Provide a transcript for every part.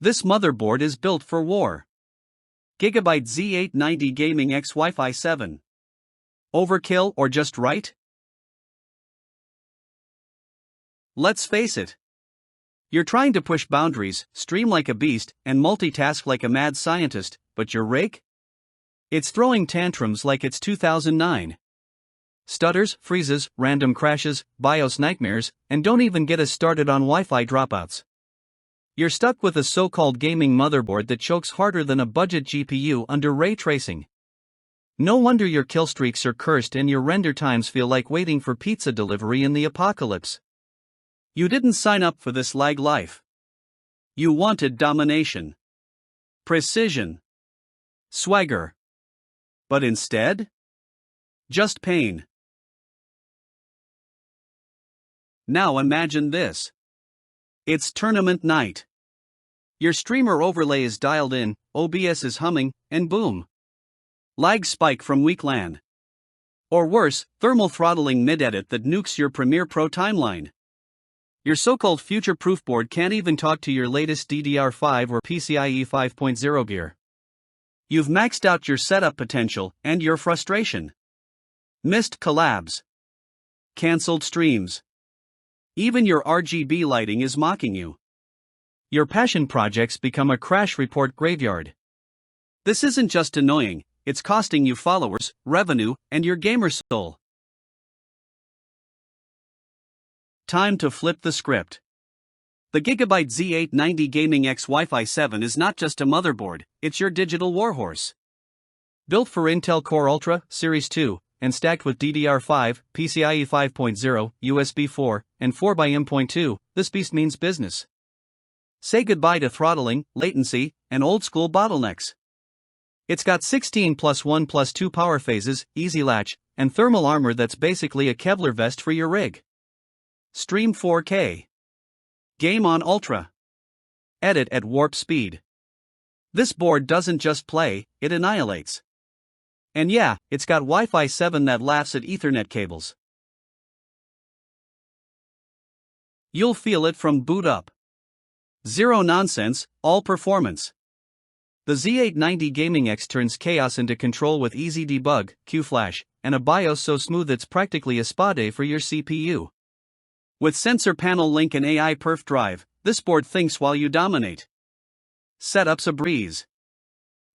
This motherboard is built for war. GIGABYTE Z890 Gaming X WiFi7. Overkill or just right? Let's face it. You're trying to push boundaries, stream like a beast, and multitask like a mad scientist, but your rig? It's throwing tantrums like it's 2009. Stutters, freezes, random crashes, BIOS nightmares, and don't even get us started on Wi-Fi dropouts. You're stuck with a so-called gaming motherboard that chokes harder than a budget GPU under ray tracing. No wonder your killstreaks are cursed and your render times feel like waiting for pizza delivery in the apocalypse. You didn't sign up for this lag life. You wanted domination, precision, swagger. But instead? Just pain. Now imagine this. It's tournament night. Your streamer overlay is dialed in, OBS is humming, and boom. Lag spike from weak LAN. Or worse, thermal throttling mid-edit that nukes your Premiere Pro timeline. Your so-called future-proof board can't even talk to your latest DDR5 or PCIe 5.0 gear. You've maxed out your setup potential and your frustration. Missed collabs. Cancelled streams. Even your RGB lighting is mocking you. Your passion projects become a crash report graveyard. This isn't just annoying, it's costing you followers, revenue, and your gamer soul. Time to flip the script. The GIGABYTE Z890 Gaming X WiFi7 is not just a motherboard, it's your digital warhorse. Built for Intel Core Ultra, Series 2, and stacked with DDR5, PCIe 5.0, USB 4, and 4x.M.2, this beast means business. Say goodbye to throttling, latency, and old-school bottlenecks. It's got 16 plus 1 plus 2 power phases, easy latch, and thermal armor that's basically a Kevlar vest for your rig. Stream 4K. Game on Ultra. Edit at warp speed. This board doesn't just play, it annihilates. And yeah, it's got Wi-Fi 7 that laughs at Ethernet cables. You'll feel it from boot up. Zero nonsense, all performance. The Z890 Gaming X turns chaos into control with easy debug, Q-Flash, and a BIOS so smooth it's practically a spa day for your CPU. With sensor panel link and AI perf drive, this board thinks while you dominate. Setup's a breeze.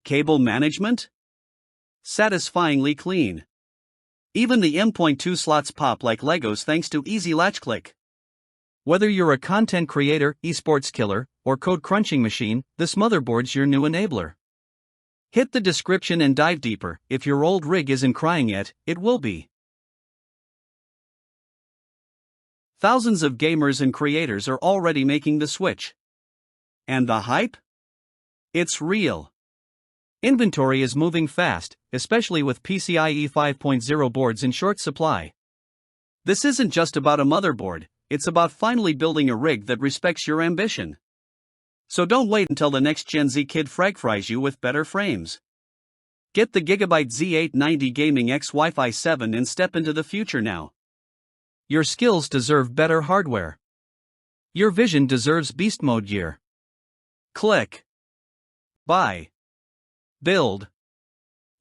Cable management? Satisfyingly clean. Even the M.2 slots pop like Legos thanks to easy latch click. Whether you're a content creator, esports killer, or code crunching machine, this motherboard's your new enabler. Hit the description and dive deeper. If your old rig isn't crying yet, it will be. Thousands of gamers and creators are already making the switch. And the hype? It's real. Inventory is moving fast, especially with PCIe 5.0 boards in short supply. This isn't just about a motherboard, it's about finally building a rig that respects your ambition. So don't wait until the next Gen Z kid frag fries you with better frames. Get the GIGABYTE Z890 Gaming X WiFi7 and step into the future now. Your skills deserve better hardware. Your vision deserves beast mode gear. Click. Buy. Build.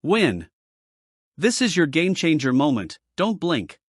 Win. This is your game changer moment, don't blink.